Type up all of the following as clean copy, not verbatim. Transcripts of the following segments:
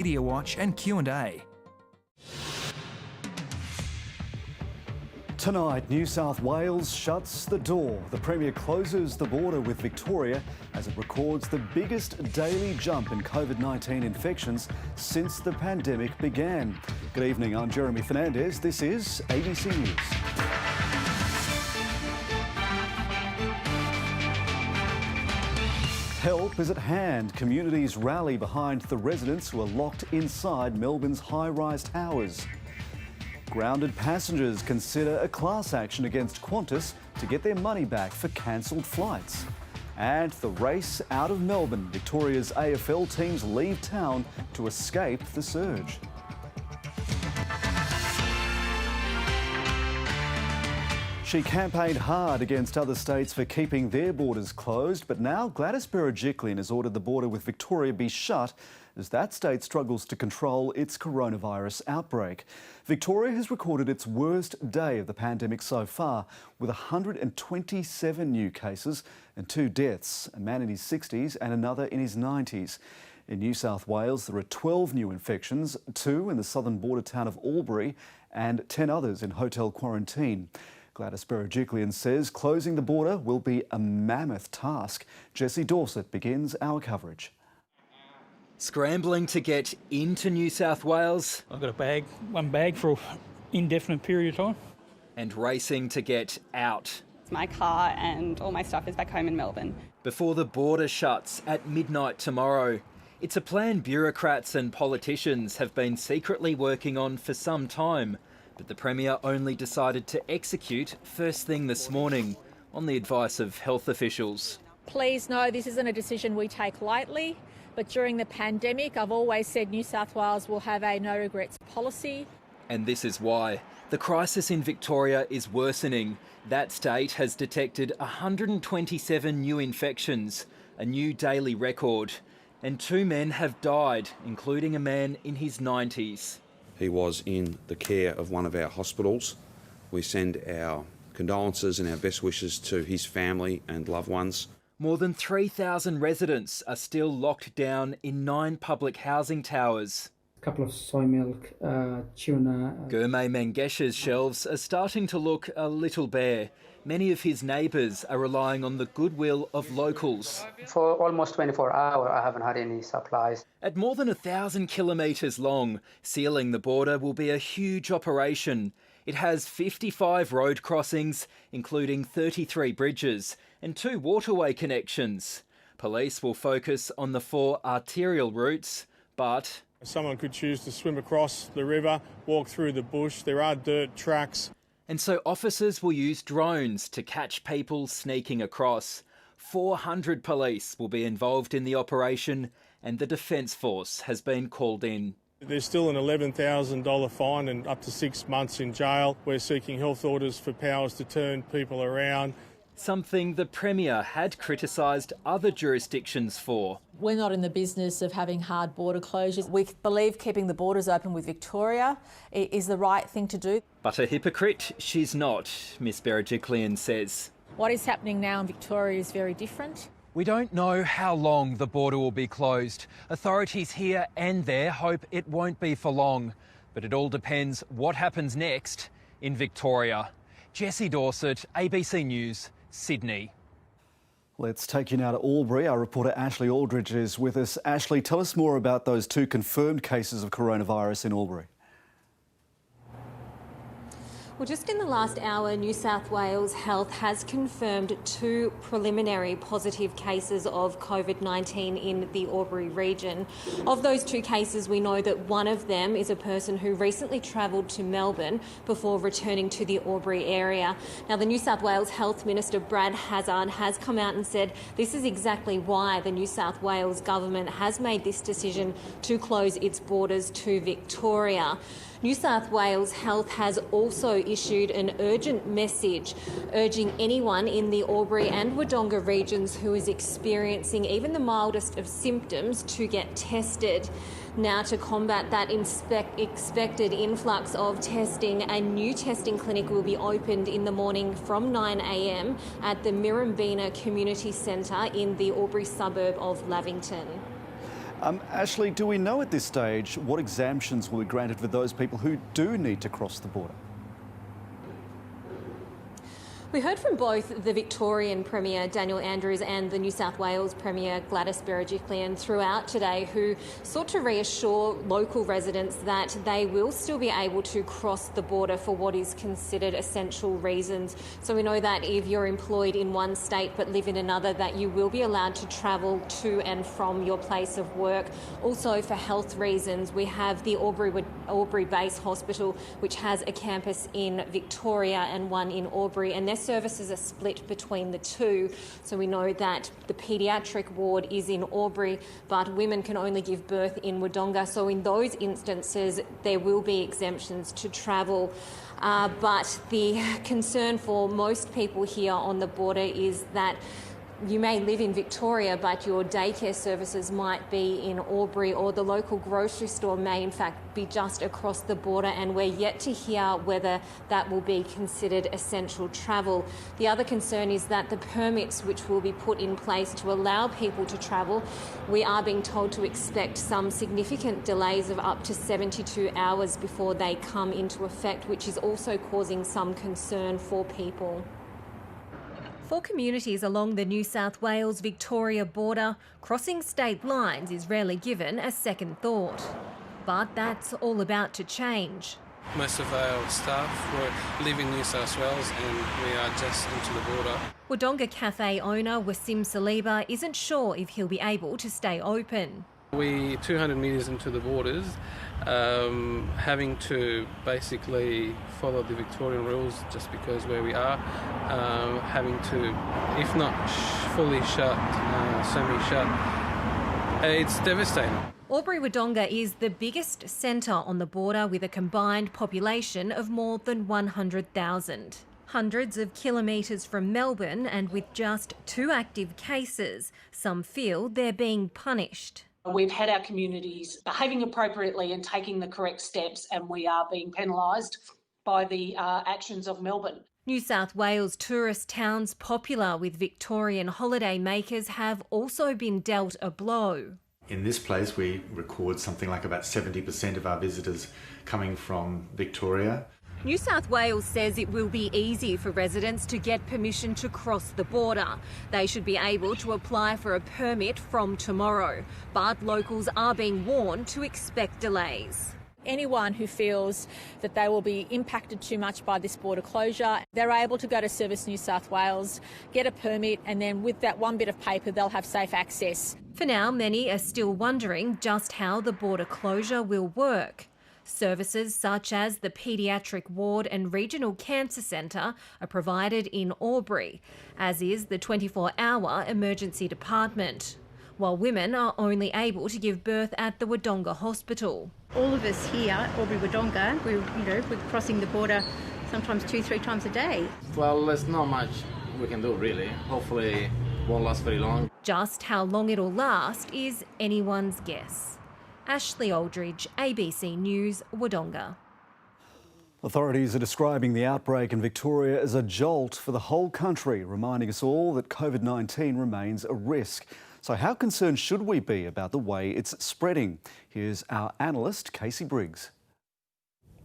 Media Watch and Q&A. Tonight, New South Wales shuts the door. The Premier closes the border with Victoria as it records the biggest daily jump in COVID-19 infections since the pandemic began. Good evening, I'm Jeremy Fernandez. This is ABC News. Help is at hand. Communities rally behind the residents who are locked inside Melbourne's high-rise towers. Grounded passengers consider a class action against Qantas to get their money back for cancelled flights. And the race out of Melbourne. Victoria's AFL teams leave town to escape the surge. She campaigned hard against other states for keeping their borders closed, but now Gladys Berejiklian has ordered the border with Victoria be shut as that state struggles to control its coronavirus outbreak. Victoria has recorded its worst day of the pandemic so far, with 127 new cases and 2 deaths, a man in his 60s and another in his 90s. In New South Wales, there are 12 new infections, 2 in the southern border town of Albury and 10 others in hotel quarantine. Gladys Berejiklian says closing the border will be a mammoth task. Jessie Dorset begins our coverage. Scrambling to get into New South Wales. I've got one bag for an indefinite period of time. And racing to get out. My car and all my stuff is back home in Melbourne. Before the border shuts at midnight tomorrow. It's a plan bureaucrats and politicians have been secretly working on for some time. But the Premier only decided to execute first thing this morning on the advice of health officials. Please know this isn't a decision we take lightly, but during the pandemic I've always said New South Wales will have a no regrets policy. And this is why. The crisis in Victoria is worsening. That state has detected 127 new infections, a new daily record. And 2 men have died, including a man in his 90s. He was in the care of one of our hospitals. We send our condolences and our best wishes to his family and loved ones. More than 3,000 residents are still locked down in 9 public housing towers. A couple of soy milk, tuna. Gurmay Mangesh's shelves are starting to look a little bare. Many of his neighbours are relying on the goodwill of locals. For almost 24 hours, I haven't had any supplies. At more than 1,000 kilometres long, sealing the border will be a huge operation. It has 55 road crossings, including 33 bridges and 2 waterway connections. Police will focus on the 4 arterial routes, but someone could choose to swim across the river, walk through the bush. There are dirt tracks. And so officers will use drones to catch people sneaking across. 400 police will be involved in the operation and the Defence Force has been called in. There's still an $11,000 fine and up to 6 months in jail. We're seeking health orders for powers to turn people around. Something the Premier had criticised other jurisdictions for. We're not in the business of having hard border closures. We believe keeping the borders open with Victoria is the right thing to do. But a hypocrite she's not, Ms Berejiklian says. What is happening now in Victoria is very different. We don't know how long the border will be closed. Authorities here and there hope it won't be for long. But it all depends what happens next in Victoria. Jessie Dorset, ABC News, Sydney. Let's take you now to Albury. Our reporter Ashley Aldridge is with us. Ashley, tell us more about those 2 confirmed cases of coronavirus in Albury. Well, just in the last hour, New South Wales Health has confirmed 2 preliminary positive cases of COVID-19 in the Albury region. Of those 2 cases, we know that one of them is a person who recently travelled to Melbourne before returning to the Albury area. Now, the New South Wales Health Minister, Brad Hazzard, has come out and said this is exactly why the New South Wales government has made this decision to close its borders to Victoria. New South Wales Health has also issued an urgent message urging anyone in the Albury and Wodonga regions who is experiencing even the mildest of symptoms to get tested. Now, to combat that expected influx of testing, a new testing clinic will be opened in the morning from 9 a.m. at the Mirrambina Community Centre in the Albury suburb of Lavington. Ashley, do we know at this stage what exemptions will be granted for those people who do need to cross the border? We heard from both the Victorian Premier Daniel Andrews and the New South Wales Premier Gladys Berejiklian throughout today, who sought to reassure local residents that they will still be able to cross the border for what is considered essential reasons. So we know that if you're employed in one state but live in another, that you will be allowed to travel to and from your place of work. Also, for health reasons, we have the Albury Base Hospital, which has a campus in Victoria and one in Albury, and their services are split between the two. So we know that the paediatric ward is in Albury, but women can only give birth in Wodonga. So in those instances, there will be exemptions to travel. But the concern for most people here on the border is that you may live in Victoria, but your daycare services might be in Albury, or the local grocery store may in fact be just across the border, and we're yet to hear whether that will be considered essential travel. The other concern is that the permits which will be put in place to allow people to travel, we are being told to expect some significant delays of up to 72 hours before they come into effect, which is also causing some concern for people. For communities along the New South Wales-Victoria border, crossing state lines is rarely given a second thought. But that's all about to change. Most of our staff live in New South Wales and we are just into the border. Wodonga Cafe owner Wasim Saliba isn't sure if he'll be able to stay open. We 200 metres into the borders, having to basically follow the Victorian rules just because where we are, having to, if not fully shut, semi-shut, it's devastating. Albury Wodonga is the biggest centre on the border with a combined population of more than 100,000. Hundreds of kilometres from Melbourne, and with just 2 active cases, some feel they're being punished. We've had our communities behaving appropriately and taking the correct steps, and we are being penalised by the actions of Melbourne. New South Wales tourist towns popular with Victorian holiday makers have also been dealt a blow. In this place, we record something like about 70% of our visitors coming from Victoria. New South Wales says it will be easy for residents to get permission to cross the border. They should be able to apply for a permit from tomorrow, but locals are being warned to expect delays. Anyone who feels that they will be impacted too much by this border closure, they're able to go to Service New South Wales, get a permit, and then with that one bit of paper, they'll have safe access. For now, many are still wondering just how the border closure will work. Services such as the Paediatric Ward and Regional Cancer Centre are provided in Albury, as is the 24-hour emergency department, while women are only able to give birth at the Wodonga Hospital. All of us here at Albury Wodonga, we're crossing the border sometimes 2-3 times a day. Well, there's not much we can do really. Hopefully it won't last very long. Just how long it'll last is anyone's guess. Ashley Aldridge, ABC News, Wodonga. Authorities are describing the outbreak in Victoria as a jolt for the whole country, reminding us all that COVID-19 remains a risk. So how concerned should we be about the way it's spreading? Here's our analyst, Casey Briggs.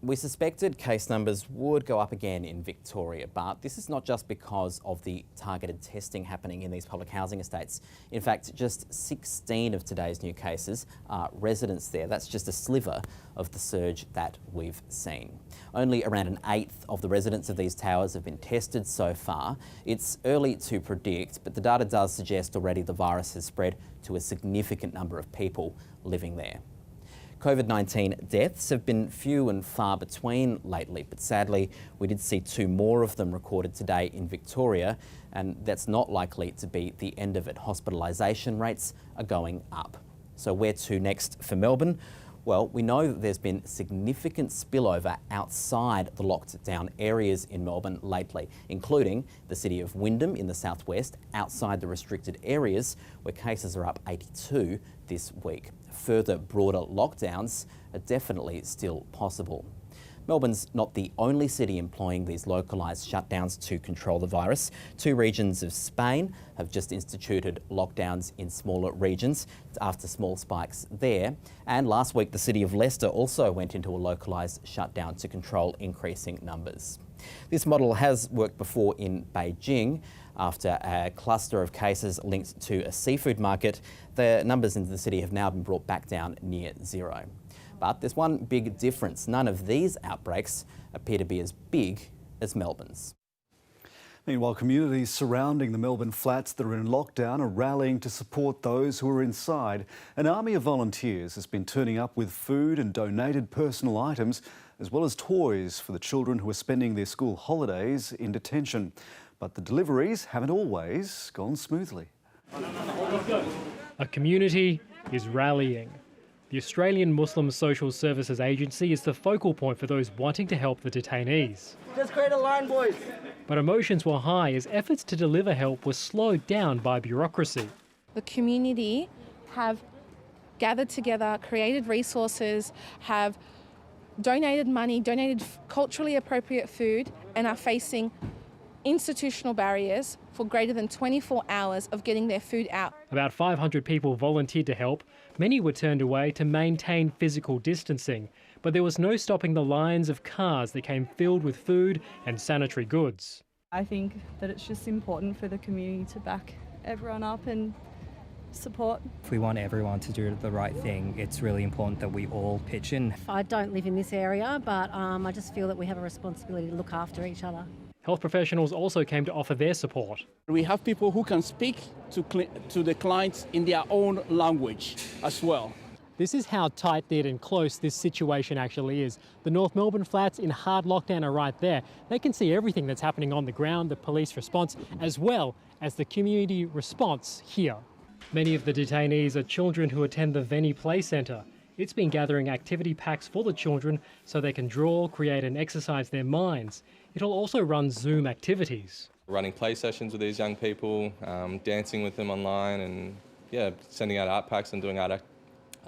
We suspected case numbers would go up again in Victoria, but this is not just because of the targeted testing happening in these public housing estates. In fact, just 16 of today's new cases are residents there. That's just a sliver of the surge that we've seen. Only around an eighth of the residents of these towers have been tested so far. It's early to predict, but the data does suggest already the virus has spread to a significant number of people living there. COVID-19 deaths have been few and far between lately, but sadly we did see 2 more of them recorded today in Victoria, and that's not likely to be the end of it. Hospitalisation rates are going up. So where to next for Melbourne? Well, we know that there's been significant spillover outside the locked down areas in Melbourne lately, including the city of Wyndham in the southwest, outside the restricted areas, where cases are up 82 this week. Further broader lockdowns are definitely still possible. Melbourne's not the only city employing these localised shutdowns to control the virus. 2 regions of Spain have just instituted lockdowns in smaller regions after small spikes there. And last week, the city of Leicester also went into a localised shutdown to control increasing numbers. This model has worked before in Beijing. After a cluster of cases linked to a seafood market, the numbers in the city have now been brought back down near zero. But there's one big difference. None of these outbreaks appear to be as big as Melbourne's. Meanwhile, communities surrounding the Melbourne flats that are in lockdown are rallying to support those who are inside. An army of volunteers has been turning up with food and donated personal items, as well as toys for the children who are spending their school holidays in detention. But the deliveries haven't always gone smoothly. A community is rallying. The Australian Muslim Social Services Agency is the focal point for those wanting to help the detainees. Just create a line, boys. But emotions were high as efforts to deliver help were slowed down by bureaucracy. The community have gathered together, created resources, have donated money, donated culturally appropriate food, and are facing institutional barriers for greater than 24 hours of getting their food out. About 500 people volunteered to help. Many were turned away to maintain physical distancing, but there was no stopping the lines of cars that came filled with food and sanitary goods. I think that it's just important for the community to back everyone up and support. If we want everyone to do the right thing, it's really important that we all pitch in. I don't live in this area, but I just feel that we have a responsibility to look after each other. Health professionals also came to offer their support. We have people who can speak to the clients in their own language as well. This is how tight-knit and close this situation actually is. The North Melbourne flats in hard lockdown are right there. They can see everything that's happening on the ground, the police response, as well as the community response here. Many of the detainees are children who attend the Venny Play Centre. It's been gathering activity packs for the children so they can draw, create and exercise their minds. It'll also run Zoom activities. Running play sessions with these young people, dancing with them online and sending out art packs and doing art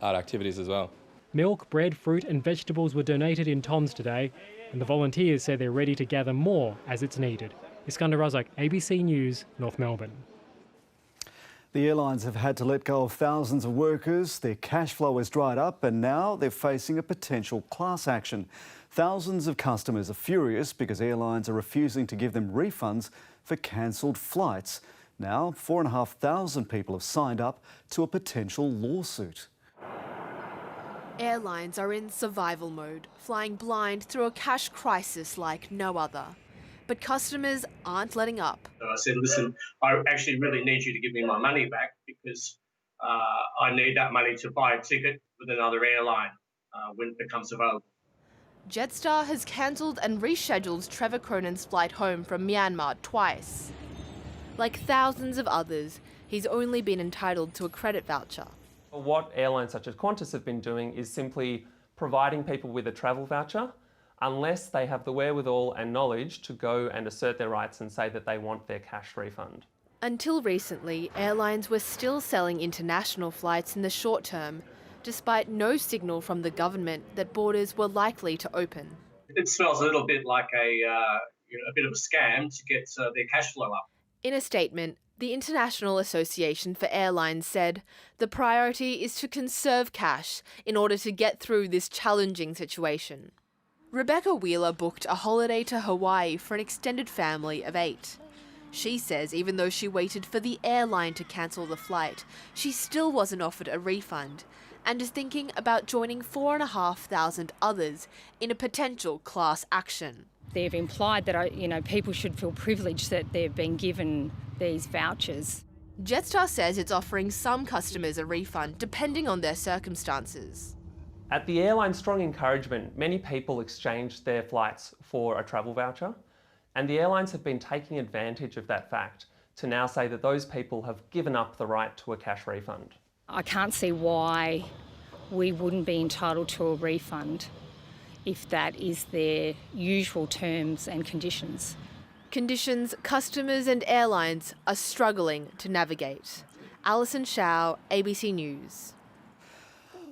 activities as well. Milk, bread, fruit and vegetables were donated in tons today, and the volunteers say they're ready to gather more as it's needed. Iskandar Razak, ABC News, North Melbourne. The airlines have had to let go of thousands of workers. Their cash flow has dried up and now they're facing a potential class action. Thousands of customers are furious because airlines are refusing to give them refunds for cancelled flights. Now, 4,500 people have signed up to a potential lawsuit. Airlines are in survival mode, flying blind through a cash crisis like no other. But customers aren't letting up. I said, listen, I actually really need you to give me my money back because I need that money to buy a ticket with another airline when it becomes available. Jetstar has cancelled and rescheduled Trevor Cronin's flight home from Myanmar twice. Like thousands of others, he's only been entitled to a credit voucher. What airlines such as Qantas have been doing is simply providing people with a travel voucher unless they have the wherewithal and knowledge to go and assert their rights and say that they want their cash refund. Until recently, airlines were still selling international flights in the short term, despite no signal from the government that borders were likely to open. It smells a little bit like a bit of a scam to get their cash flow up. In a statement, the International Association for Airlines said the priority is to conserve cash in order to get through this challenging situation. Rebecca Wheeler booked a holiday to Hawaii for an extended family of 8. She says even though she waited for the airline to cancel the flight, she still wasn't offered a refund and is thinking about joining 4,500 others in a potential class action. They've implied that people should feel privileged that they've been given these vouchers. Jetstar says it's offering some customers a refund depending on their circumstances. At the airline's strong encouragement, many people exchanged their flights for a travel voucher, and the airlines have been taking advantage of that fact to now say that those people have given up the right to a cash refund. I can't see why we wouldn't be entitled to a refund if that is their usual terms and conditions. Conditions customers and airlines are struggling to navigate. Alison Shao, ABC News.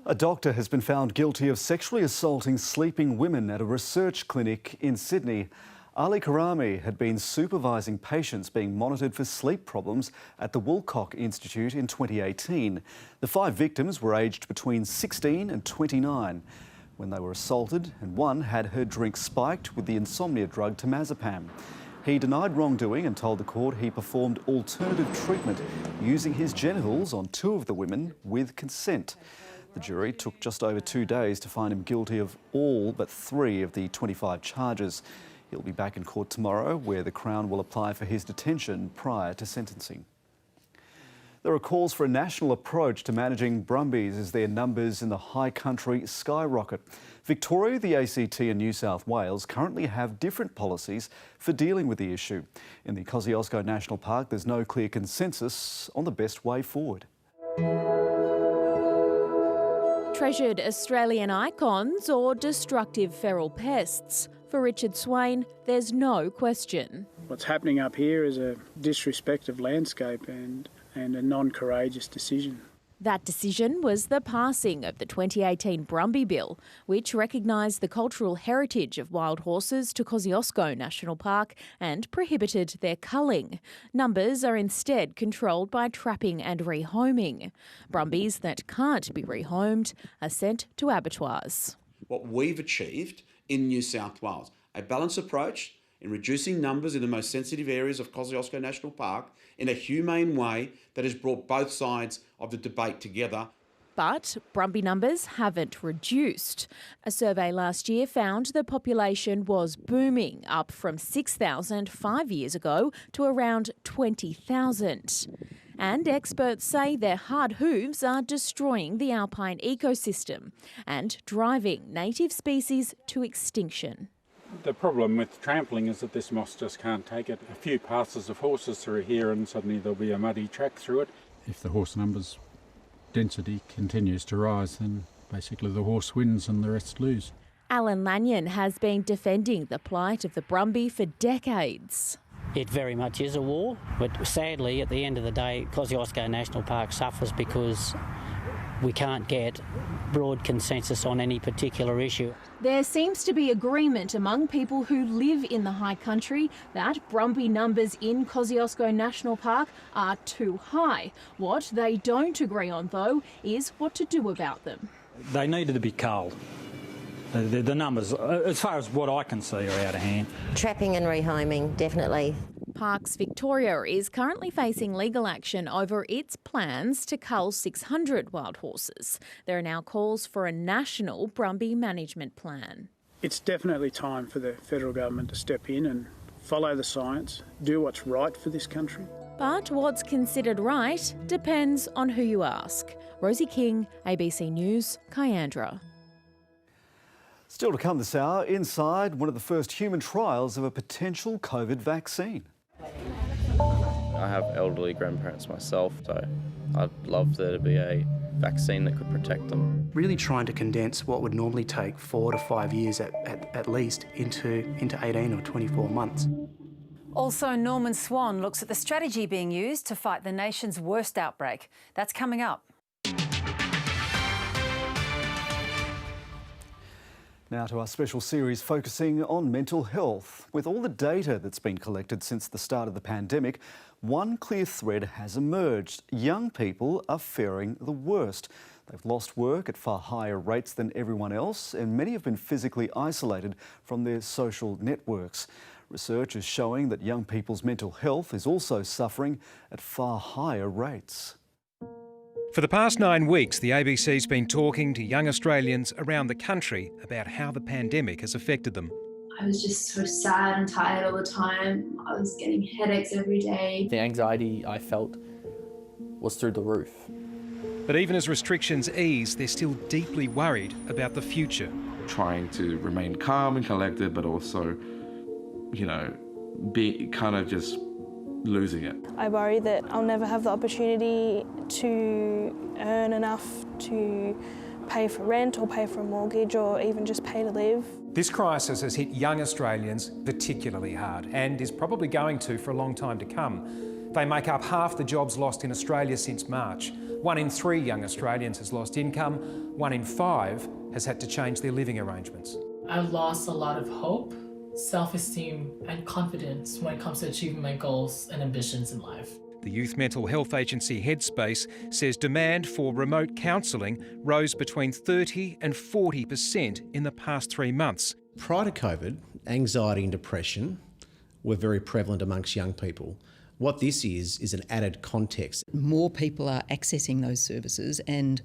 A doctor has been found guilty of sexually assaulting sleeping women at a research clinic in Sydney. Ali Karami had been supervising patients being monitored for sleep problems at the Woolcock Institute in 2018. The 5 victims were aged between 16 and 29 when they were assaulted, and one had her drink spiked with the insomnia drug temazepam. He denied wrongdoing and told the court he performed alternative treatment using his genitals on 2 of the women with consent. The jury took just over 2 days to find him guilty of all but 3 of the 25 charges. He'll be back in court tomorrow, where the Crown will apply for his detention prior to sentencing. There are calls for a national approach to managing Brumbies as their numbers in the high country skyrocket. Victoria, the ACT and New South Wales currently have different policies for dealing with the issue. In the Kosciuszko National Park, there's no clear consensus on the best way forward. Treasured Australian icons or destructive feral pests? For Richard Swain, there's no question. What's happening up here is a disrespect of landscape and a non-courageous decision. That decision was the passing of the 2018 Brumby Bill, which recognised the cultural heritage of wild horses to Kosciuszko National Park and prohibited their culling. Numbers are instead controlled by trapping and rehoming. Brumbies that can't be rehomed are sent to abattoirs. What we've achieved in New South Wales, a balanced approach in reducing numbers in the most sensitive areas of Kosciuszko National Park in a humane way that has brought both sides of the debate together. But Brumby numbers haven't reduced. A survey last year found the population was booming, up from 6,000 5 years ago to around 20,000. And experts say their hard hooves are destroying the alpine ecosystem and driving native species to extinction. The problem with trampling is that this moss just can't take it. A few passes of horses through here and suddenly there'll be a muddy track through it. If the horse numbers density continues to rise, then basically the horse wins and the rest lose. Alan Lanyon has been defending the plight of the Brumby for decades. It very much is a war, but sadly at the end of the day Kosciuszko National Park suffers because we can't get broad consensus on any particular issue. There seems to be agreement among people who live in the high country that Brumby numbers in Kosciuszko National Park are too high. What they don't agree on, though, is what to do about them. They needed to be culled. The numbers, as far as what I can see, are out of hand. Trapping and rehoming, definitely. Parks Victoria is currently facing legal action over its plans to cull 600 wild horses. There are now calls for a national Brumby management plan. It's definitely time for the federal government to step in and follow the science, do what's right for this country. But what's considered right depends on who you ask. Rosie King, ABC News, Kyandra. Still to come this hour, inside one of the first human trials of a potential COVID vaccine. I have elderly grandparents myself, so I'd love there to be a vaccine that could protect them. Really trying to condense what would normally take 4 to 5 years at least into 18 or 24 months. Also, Norman Swan looks at the strategy being used to fight the nation's worst outbreak. That's coming up. Now to our special series focusing on mental health. With all the data that's been collected since the start of the pandemic, one clear thread has emerged. Young people are faring the worst. They've lost work at far higher rates than everyone else, and many have been physically isolated from their social networks. Research is showing that young people's mental health is also suffering at far higher rates. For the past 9 weeks, the ABC's been talking to young Australians around the country about how the pandemic has affected them. I was just so sad and tired all the time. I was getting headaches every day. The anxiety I felt was through the roof. But even as restrictions ease, they're still deeply worried about the future. Trying to remain calm and collected, but also, be kind of just losing it. I worry that I'll never have the opportunity to earn enough to pay for rent or pay for a mortgage or even just pay to live. This crisis has hit young Australians particularly hard and is probably going to for a long time to come. They make up half the jobs lost in Australia since March. 1 in 3 young Australians has lost income. 1 in 5 has had to change their living arrangements. I've lost a lot of hope, self-esteem and confidence when it comes to achieving my goals and ambitions in life. The youth mental health agency Headspace says demand for remote counselling rose between 30 and 40% in the past 3 months. Prior to COVID, anxiety and depression were very prevalent amongst young people. What this is an added context. More people are accessing those services and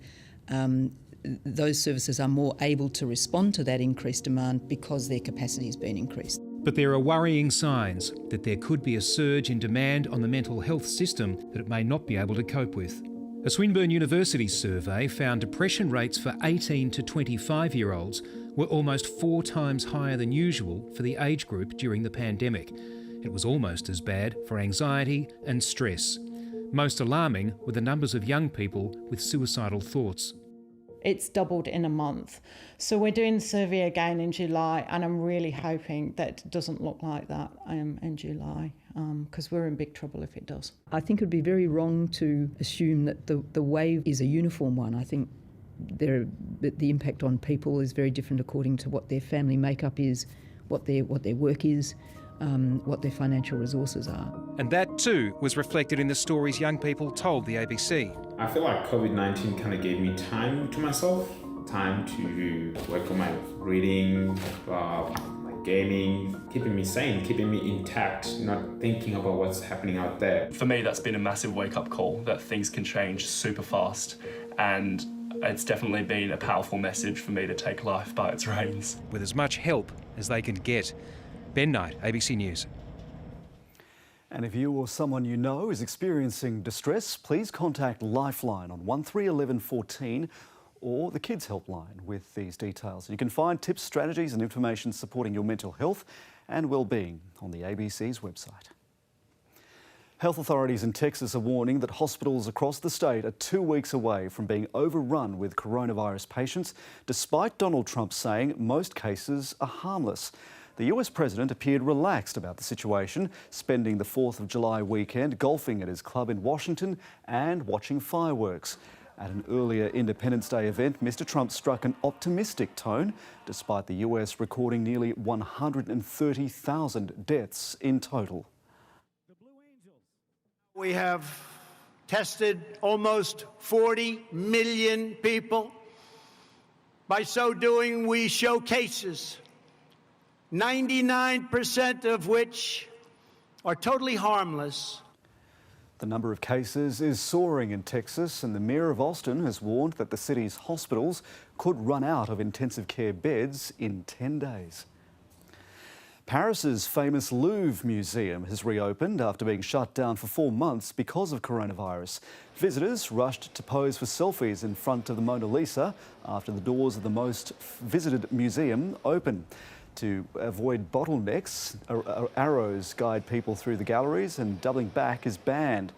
those services are more able to respond to that increased demand because their capacity has been increased. But there are worrying signs that there could be a surge in demand on the mental health system that it may not be able to cope with. A Swinburne University survey found depression rates for 18 to 25-year-olds were almost 4 times higher than usual for the age group during the pandemic. It was almost as bad for anxiety and stress. Most alarming were the numbers of young people with suicidal thoughts. It's doubled in a month. So we're doing the survey again in July, and I'm really hoping that it doesn't look like that in July, because we're in big trouble if it does. I think it would be very wrong to assume that the wave is a uniform one. I think the impact on people is very different according to what their family makeup is, what their work is, what their financial resources are. And that too was reflected in the stories young people told the ABC. I feel like COVID-19 kind of gave me time to myself, time to work on my reading, my gaming, keeping me sane, keeping me intact, not thinking about what's happening out there. For me, that's been a massive wake-up call that things can change super fast, and it's definitely been a powerful message for me to take life by its reins. With as much help as they can get. Ben Knight, ABC News. And if you or someone you know is experiencing distress, please contact Lifeline on 131114 or the Kids Helpline with these details. You can find tips, strategies and information supporting your mental health and well-being on the ABC's website. Health authorities in Texas are warning that hospitals across the state are 2 weeks away from being overrun with coronavirus patients, despite Donald Trump saying most cases are harmless. The US president appeared relaxed about the situation, spending the 4th of July weekend golfing at his club in Washington and watching fireworks. At an earlier Independence Day event, Mr. Trump struck an optimistic tone, despite the US recording nearly 130,000 deaths in total. We have tested almost 40 million people. By so doing, we show cases, 99% of which are totally harmless. The number of cases is soaring in Texas, and the Mayor of Austin has warned that the city's hospitals could run out of intensive care beds in 10 days. Paris's famous Louvre Museum has reopened after being shut down for 4 months because of coronavirus. Visitors rushed to pose for selfies in front of the Mona Lisa after the doors of the most visited museum open. To avoid bottlenecks, arrows guide people through the galleries and doubling back is banned.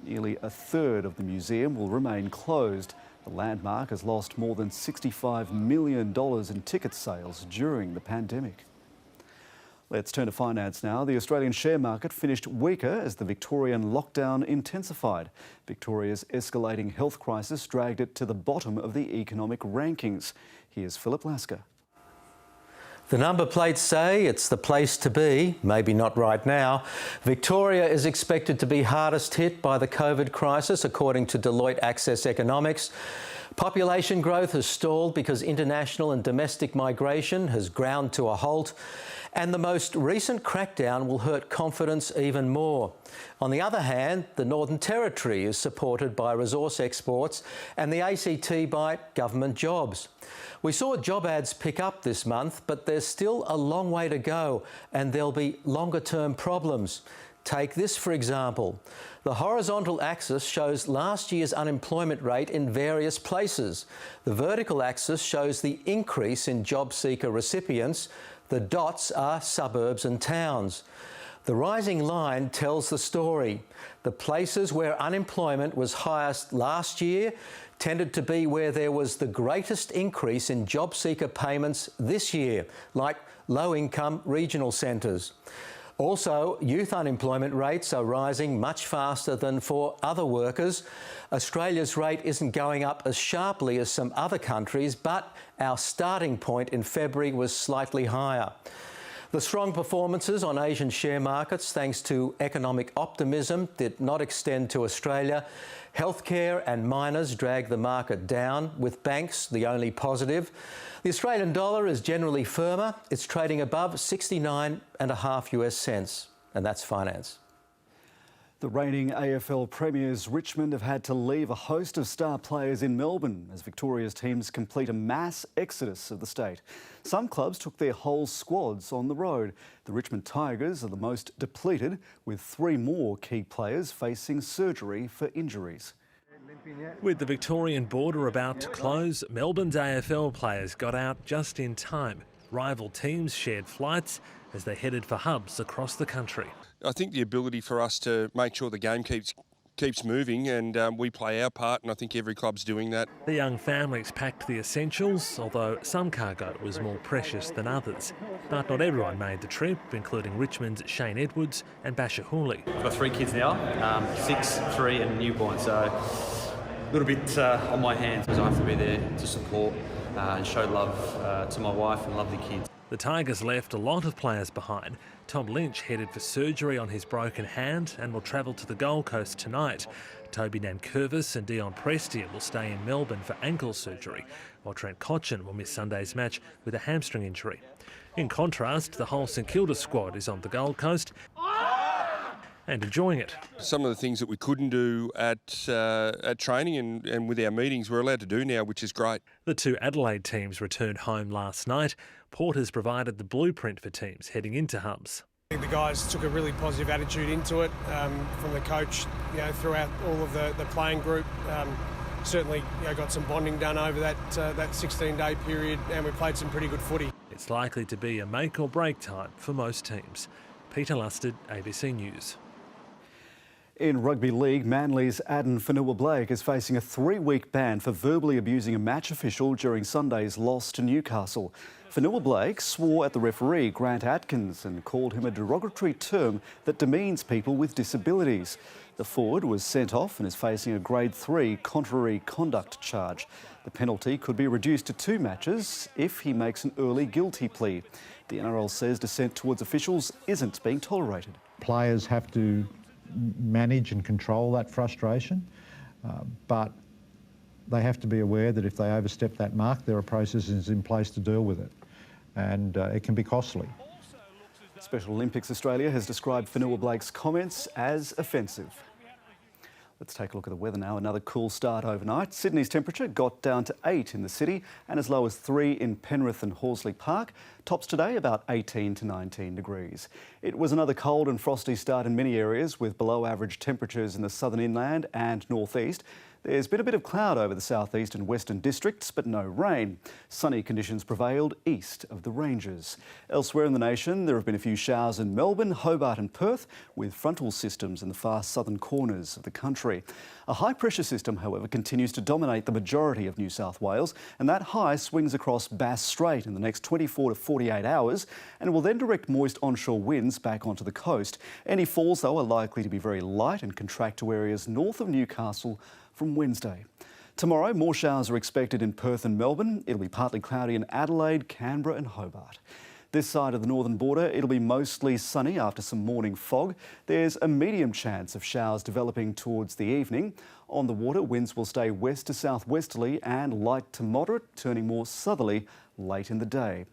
Nearly a third of the museum will remain closed. The landmark has lost more than $65 million in ticket sales during the pandemic. Let's turn to finance now. The Australian share market finished weaker as the Victorian lockdown intensified. Victoria's escalating health crisis dragged it to the bottom of the economic rankings. Here's Philip Lasker. The number plates say it's the place to be, maybe not right now. Victoria is expected to be hardest hit by the COVID crisis, according to Deloitte Access Economics. Population growth has stalled because international and domestic migration has ground to a halt, and the most recent crackdown will hurt confidence even more. On the other hand, the Northern Territory is supported by resource exports and the ACT by government jobs. We saw job ads pick up this month, but there's still a long way to go, and there'll be longer-term problems. Take this, for example. The horizontal axis shows last year's unemployment rate in various places. The vertical axis shows the increase in job seeker recipients. The dots are suburbs and towns. The rising line tells the story. The places where unemployment was highest last year tended to be where there was the greatest increase in job seeker payments this year, like low-income regional centres. Also, youth unemployment rates are rising much faster than for other workers. Australia's rate isn't going up as sharply as some other countries, but our starting point in February was slightly higher. The strong performances on Asian share markets, thanks to economic optimism, did not extend to Australia. Healthcare and miners dragged the market down, with banks the only positive. The Australian dollar is generally firmer. It's trading above 69.5 US cents, and that's finance. The reigning AFL premiers Richmond have had to leave a host of star players in Melbourne as Victoria's teams complete a mass exodus of the state. Some clubs took their whole squads on the road. The Richmond Tigers are the most depleted, with 3 more key players facing surgery for injuries. With the Victorian border about to close, Melbourne's AFL players got out just in time. Rival teams shared flights as they headed for hubs across the country. I think the ability for us to make sure the game keeps moving and we play our part, and I think every club's doing that. The young families packed the essentials, although some cargo was more precious than others. But not everyone made the trip, including Richmond's Shane Edwards and Basher Hooley. I've got 3 kids now, 6, 3 and a newborn, so a little bit on my hands, because I have to be there to support and show love to my wife and love the kids. The Tigers left a lot of players behind. Tom Lynch headed for surgery on his broken hand and will travel to the Gold Coast tonight. Toby Nankervis and Dion Prestia will stay in Melbourne for ankle surgery, while Trent Cotchin will miss Sunday's match with a hamstring injury. In contrast, the whole St Kilda squad is on the Gold Coast and enjoying it. Some of the things that we couldn't do at training and with our meetings we're allowed to do now, which is great. The 2 Adelaide teams returned home last night. Port has provided the blueprint for teams heading into hubs. The guys took a really positive attitude into it from the coach, throughout all of the playing group. Certainly, got some bonding done over that 16-day period, and we played some pretty good footy. It's likely to be a make or break time for most teams. Peter Lusted, ABC News. In rugby league, Manly's Aden Fanua-Blake is facing a 3-week ban for verbally abusing a match official during Sunday's loss to Newcastle. Fanua-Blake swore at the referee, Grant Atkins, and called him a derogatory term that demeans people with disabilities. The forward was sent off and is facing a Grade 3 contrary conduct charge. The penalty could be reduced to 2 matches if he makes an early guilty plea. The NRL says dissent towards officials isn't being tolerated. Players have to manage and control that frustration, but they have to be aware that if they overstep that mark, there are processes in place to deal with it, and it can be costly. Special Olympics Australia has described Fanua-Blake's comments as offensive. Let's take a look at the weather now. Another cool start overnight. Sydney's temperature got down to 8 in the city and as low as 3 in Penrith and Horsley Park. Tops today about 18 to 19 degrees. It was another cold and frosty start in many areas, with below average temperatures in the southern inland and northeast. There's been a bit of cloud over the southeast and western districts, but no rain. Sunny conditions prevailed east of the ranges. Elsewhere in the nation, there have been a few showers in Melbourne, Hobart and Perth, with frontal systems in the far southern corners of the country. A high-pressure system, however, continues to dominate the majority of New South Wales, and that high swings across Bass Strait in the next 24 to 48 hours and will then direct moist onshore winds back onto the coast. Any falls, though, are likely to be very light and contract to areas north of Newcastle from Wednesday. Tomorrow, more showers are expected in Perth and Melbourne. It'll be partly cloudy in Adelaide, Canberra and Hobart. This side of the northern border, it'll be mostly sunny after some morning fog. There's a medium chance of showers developing towards the evening. On the water, winds will stay west to southwesterly and light to moderate, turning more southerly late in the day.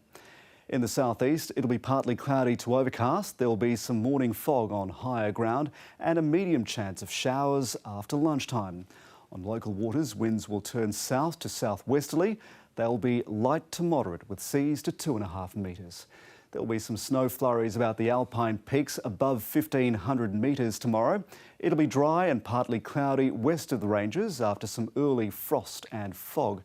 In the southeast, it'll be partly cloudy to overcast. There'll be some morning fog on higher ground and a medium chance of showers after lunchtime. On local waters, winds will turn south to southwesterly. They'll be light to moderate with seas to 2.5 metres. There'll be some snow flurries about the alpine peaks above 1,500 metres tomorrow. It'll be dry and partly cloudy west of the ranges after some early frost and fog.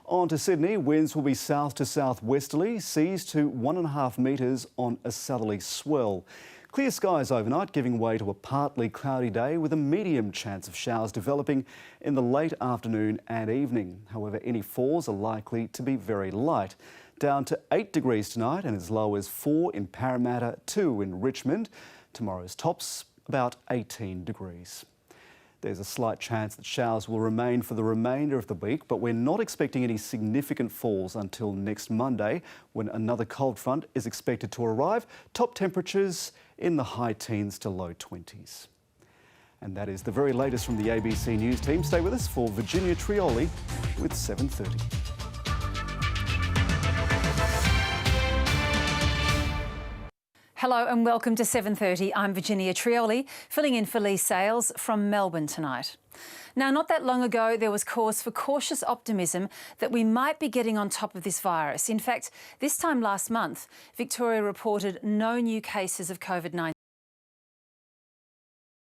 On to Sydney, winds will be south to southwesterly, seas to 1.5 metres on a southerly swell. Clear skies overnight, giving way to a partly cloudy day with a medium chance of showers developing in the late afternoon and evening. However, any falls are likely to be very light. down to 8 degrees tonight and as low as 4 in Parramatta, 2 in Richmond. Tomorrow's tops about 18 degrees. There's a slight chance that showers will remain for the remainder of the week, but we're not expecting any significant falls until next Monday, when another cold front is expected to arrive. Top temperatures in the high teens to low 20s. And that is the very latest from the ABC News team. Stay with us for Virginia Trioli with 7:30. Hello and welcome to 7:30. I'm Virginia Trioli, filling in for Lee Sales from Melbourne tonight. Now, not that long ago, there was cause for cautious optimism that we might be getting on top of this virus. In fact, this time last month, Victoria reported no new cases of COVID-19.